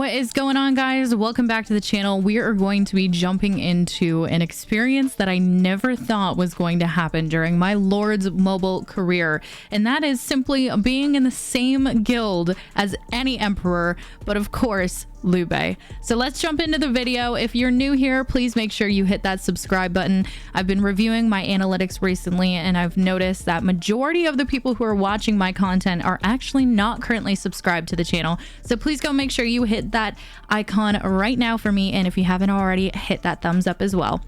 What is going on, guys? Welcome back to the channel. We are going to be jumping into an experience that I never thought was going to happen during my Lords Mobile career, and that is simply being in the same guild as any emperor, but of course Liubei. So let's jump into the video. If you're new here, please make sure you hit that subscribe button. I've been reviewing my analytics recently, and I've noticed that majority of the people who are watching my content are actually not currently subscribed to the channel. So please go make sure you hit that icon right now for me, and if you haven't already, hit that thumbs up as well.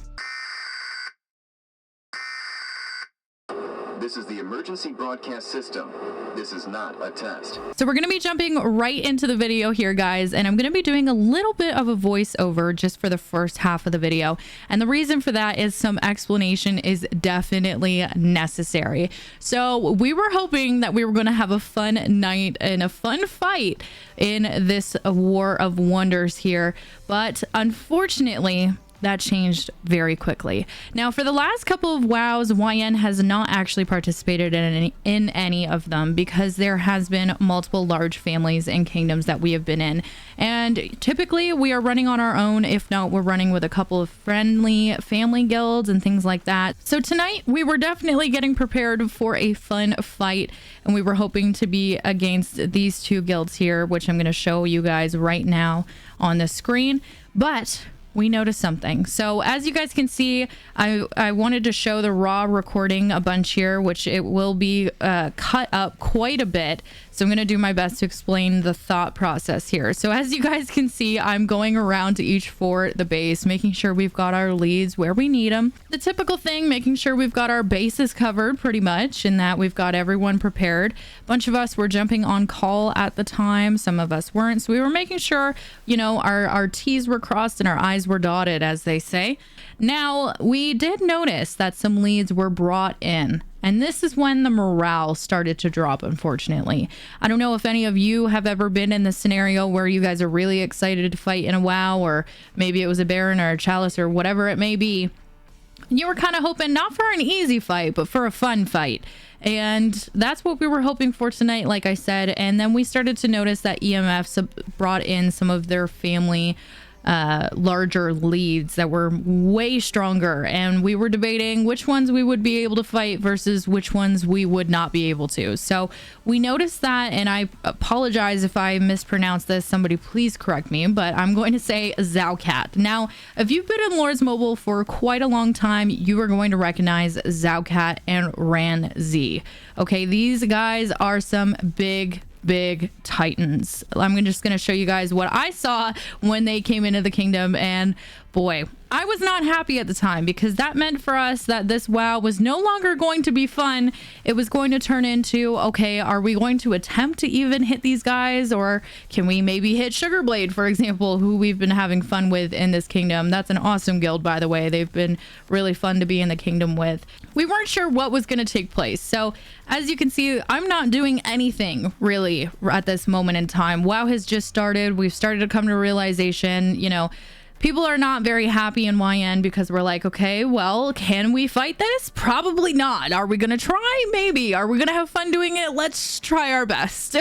This is the emergency broadcast system. This is not a test. So we're going to be jumping right into the video here, guys, and I'm going to be doing a little bit of a voiceover just for the first half of the video. And the reason for that is some explanation is definitely necessary. So we were hoping that we were going to have a fun night and a fun fight in this War of Wonders here, but unfortunately that changed very quickly. Now, for the last couple of WoWs, YN has not actually participated in any of them because there has been multiple large families and kingdoms that we have been in. And typically we are running on our own. If not, we're running with a couple of friendly family guilds and things like that. So tonight we were definitely getting prepared for a fun fight, and we were hoping to be against these two guilds here, which I'm going to show you guys right now on the screen. But we noticed something. So as you guys can see, I wanted to show the raw recording a bunch here, which it will be cut up quite a bit. So I'm going to do my best to explain the thought process here. So as you guys can see, I'm going around to each fort, the base, making sure we've got our leads where we need them. The typical thing, making sure we've got our bases covered pretty much, and that we've got everyone prepared. A bunch of us were jumping on call at the time. Some of us weren't. So we were making sure, you know, our T's were crossed and our I's were dotted, as they say. Now, we did notice that some leads were brought in, and this is when the morale started to drop, unfortunately. I don't know if any of you have ever been in this scenario where you guys are really excited to fight in a WoW, or maybe it was a Baron or a Chalice or whatever it may be. You were kind of hoping not for an easy fight, but for a fun fight. And that's what we were hoping for tonight, like I said. And then we started to notice that EMFs brought in some of their family larger leads that were way stronger, and we were debating which ones we would be able to fight versus which ones we would not be able to. So we noticed that, and I apologize if I mispronounce this, somebody please correct me, but I'm going to say Xiao. Now, if you've been in Lords Mobile for quite a long time, you are going to recognize Xiao and Ran Z. Okay, these guys are some big titans. I'm just gonna show you guys what I saw when they came into the kingdom, and boy, I was not happy at the time, because that meant for us that this WoW was no longer going to be fun. It was going to turn into, okay, are we going to attempt to even hit these guys, or can we maybe hit SugarBlade, for example, who we've been having fun with in this kingdom? That's an awesome guild, by the way. They've been really fun to be in the kingdom with. We weren't sure what was going to take place. So as you can see, I'm not doing anything really at this moment in time. WoW has just started. We've started to come to realization, you know, people are not very happy in YN because we're like, okay, well, can we fight this? Probably not. Are we going to try? Maybe. Are we going to have fun doing it? Let's try our best.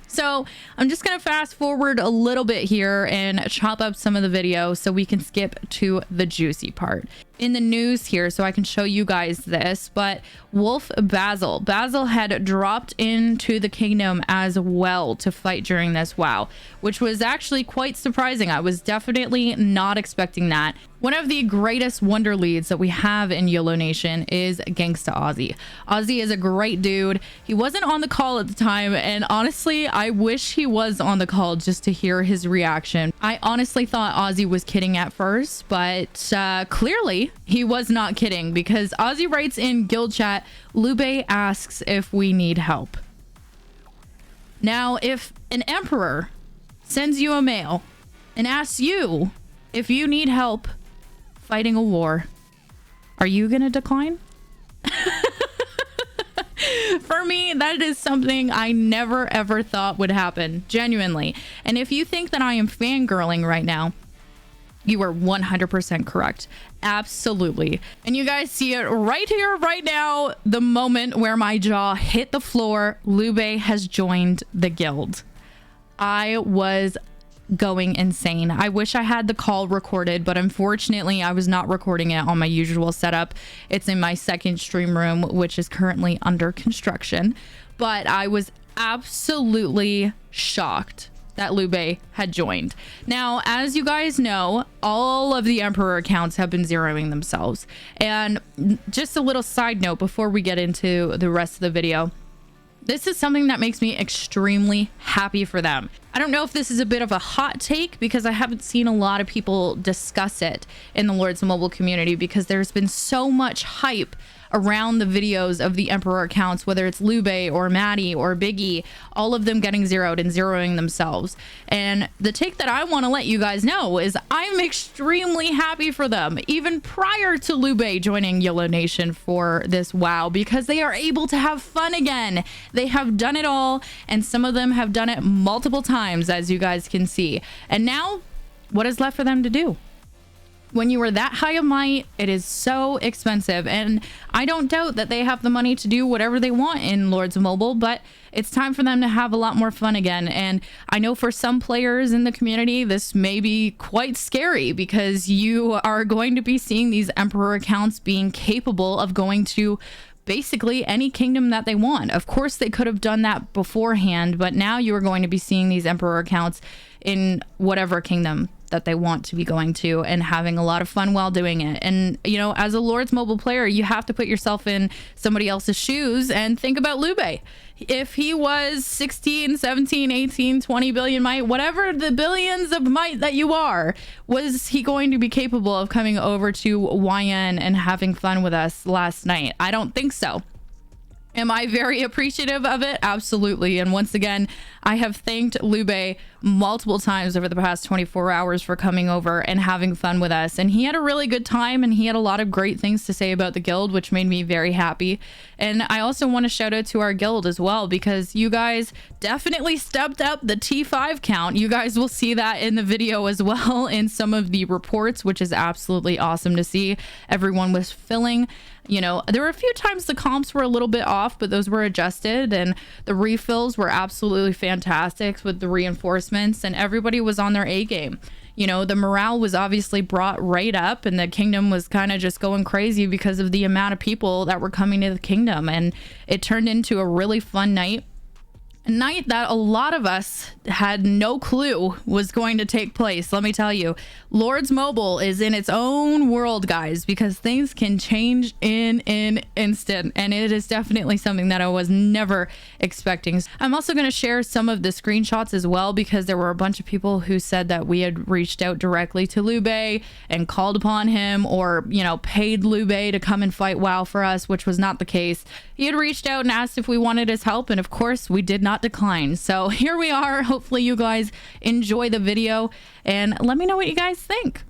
So I'm just going to fast forward a little bit here and chop up some of the video so we can skip to the juicy part. In the news here, so I can show you guys this, but Wolf Bazil had dropped into the kingdom as well to fight during this WoW, which was actually quite surprising. I was definitely not expecting that. One of the greatest wonder leads that we have in YOLO Nation is Gangsta Ozzy. Ozzy is a great dude. He wasn't on the call at the time, and honestly, I wish he was on the call just to hear his reaction. I honestly thought Ozzy was kidding at first, but clearly he was not kidding, because Ozzy writes in guild chat, Liubei asks if we need help. Now, if an emperor sends you a mail and asks you if you need help fighting a war, are you gonna decline? For me, that is something I never ever thought would happen, genuinely. And if you think that I am fangirling right now, you are 100% correct. Absolutely. And you guys see it right here, right now, the moment where my jaw hit the floor. Liubei has joined the guild. I was going insane. I wish I had the call recorded, but unfortunately I was not recording it on my usual setup. It's in my second stream room, which is currently under construction. But I was absolutely shocked that Liubei had joined. Now, as you guys know, all of the Emperor accounts have been zeroing themselves. And just a little side note before we get into the rest of the video, this is something that makes me extremely happy for them. I don't know if this is a bit of a hot take because I haven't seen a lot of people discuss it in the Lords of Mobile community, because there's been so much hype around the videos of the Emperor accounts, whether it's Liubei or Maddie or Biggie, all of them getting zeroed and zeroing themselves. And the take that I want to let you guys know is I'm extremely happy for them, even prior to Liubei joining Yellow Nation for this WoW, because they are able to have fun again. They have done it all, and some of them have done it multiple times, as you guys can see. And now, what is left for them to do? When you are that high of might, it is so expensive, and I don't doubt that they have the money to do whatever they want in Lords of Mobile, but it's time for them to have a lot more fun again. And I know for some players in the community, this may be quite scary, because you are going to be seeing these Emperor accounts being capable of going to basically any kingdom that they want. Of course, they could have done that beforehand, but now you are going to be seeing these Emperor accounts in whatever kingdom that they want to be going to, and having a lot of fun while doing it. And you know, as a Lords Mobile player, you have to put yourself in somebody else's shoes and think about Liubei. If he was 16, 17, 18, 20 billion might, whatever the billions of might that you are, was he going to be capable of coming over to YN and having fun with us last night? I don't think so. Am I very appreciative of it? Absolutely. And once again, I have thanked Liubei multiple times over the past 24 hours for coming over and having fun with us. And he had a really good time, and he had a lot of great things to say about the guild, which made me very happy. And I also want to shout out to our guild as well, because you guys definitely stepped up the T5 count. You guys will see that in the video as well in some of the reports, which is absolutely awesome to see. Everyone was filling. You know, there were a few times the comps were a little bit off, but those were adjusted, and the refills were absolutely fantastic with the reinforcements, and everybody was on their A game. You know, the morale was obviously brought right up, and the kingdom was kind of just going crazy because of the amount of people that were coming to the kingdom, and it turned into a really fun night. A night that a lot of us had no clue was going to take place. Let me tell you, Lords Mobile is in its own world, guys, because things can change in an instant, and it is definitely something that I was never expecting. I'm also going to share some of the screenshots as well, because there were a bunch of people who said that we had reached out directly to Liubei and called upon him, or, you know, paid Liubei to come and fight WoW for us, which was not the case. He had reached out and asked if we wanted his help, and of course we did not decline. So here we are. Hopefully you guys enjoy the video, and let me know what you guys think.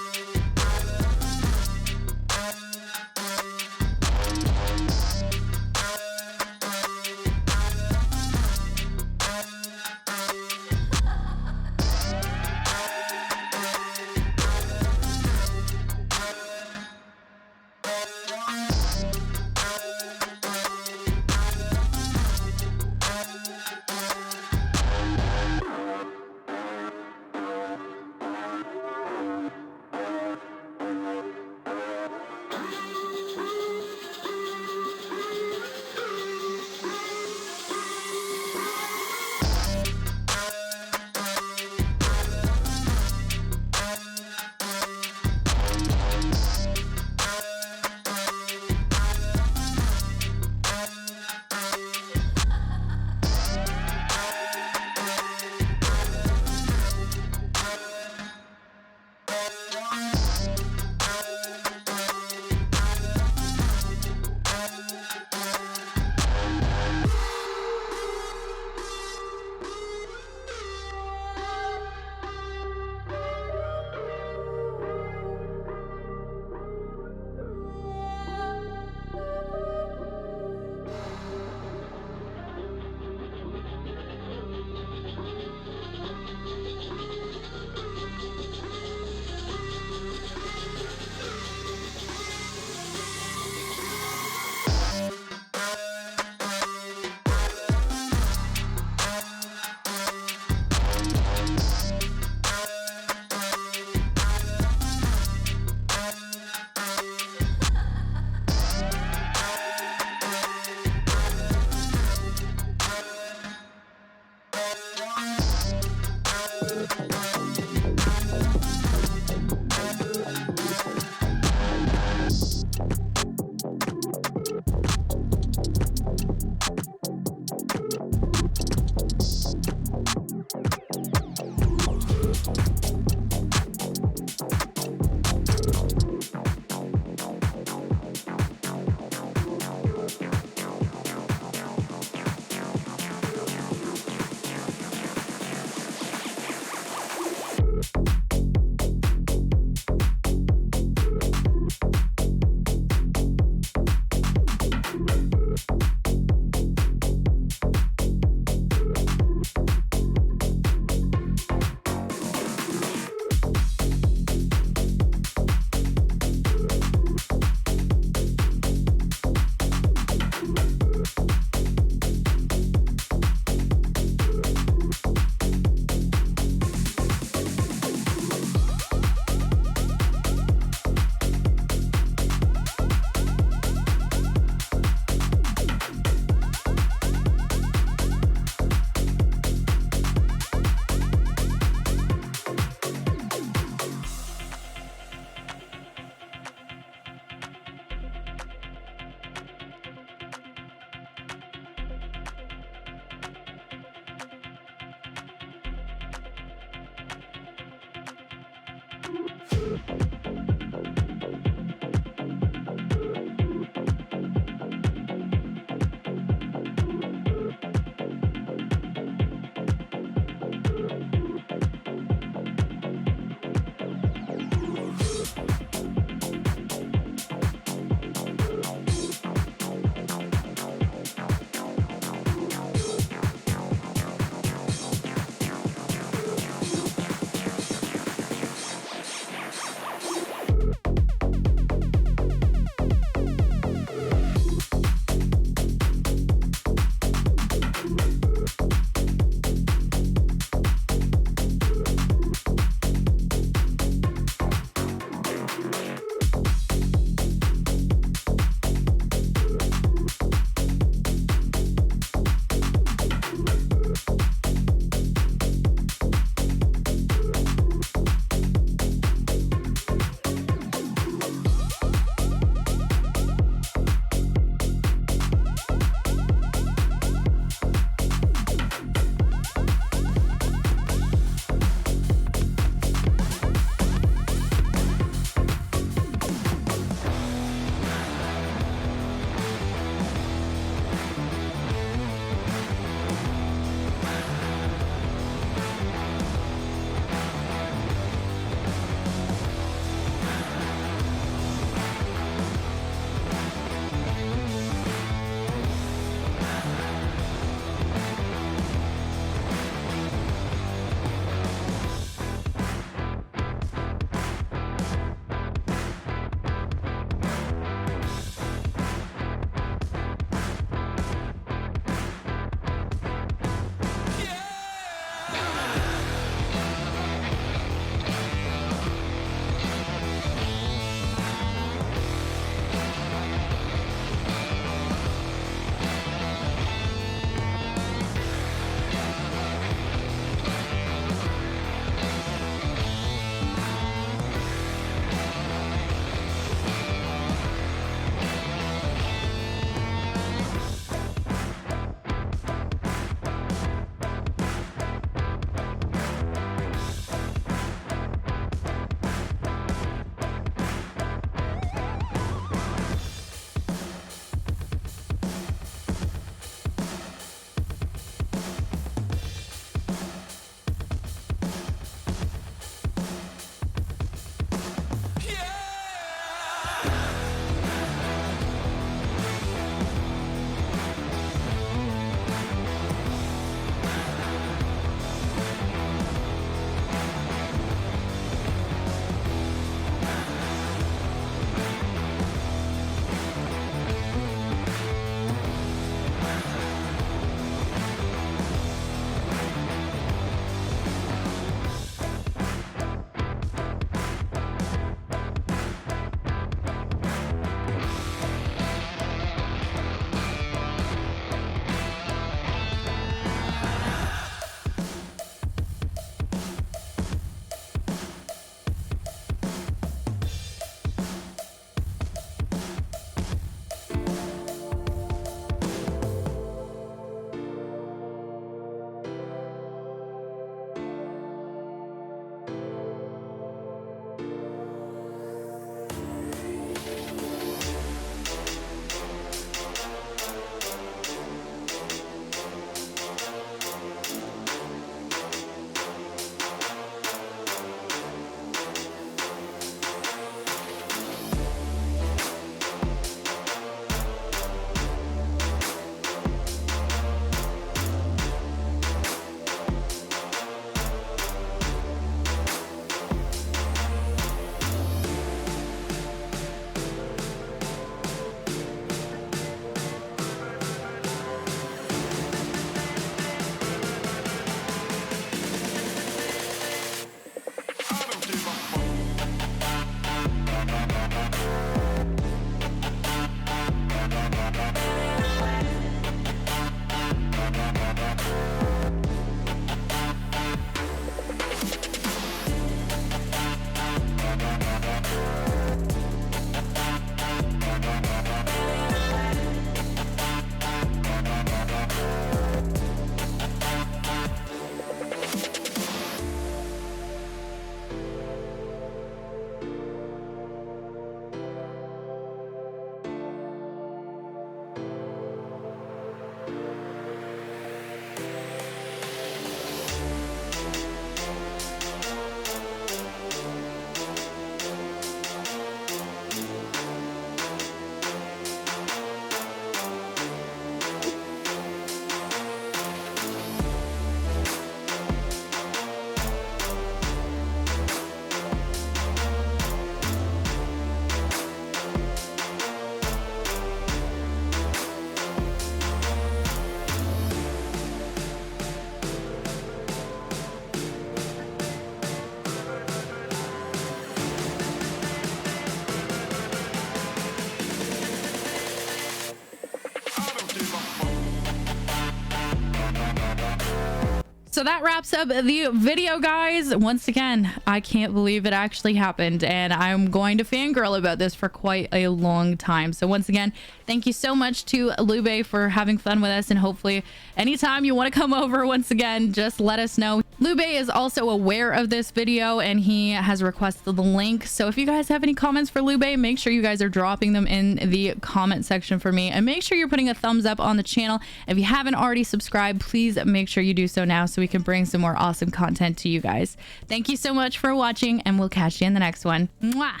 So that wraps up the video, guys. Once again, I can't believe it actually happened, and I'm going to fangirl about this for quite a long time. So once again, thank you so much to Liubei for having fun with us, and hopefully anytime you want to come over once again, just let us know. Liubei is also aware of this video and he has requested the link. So if you guys have any comments for Liubei, make sure you guys are dropping them in the comment section for me, and make sure you're putting a thumbs up on the channel. If you haven't already subscribed, please make sure you do so now so we can bring some more awesome content to you guys. Thank you so much for watching, and we'll catch you in the next one. Mwah!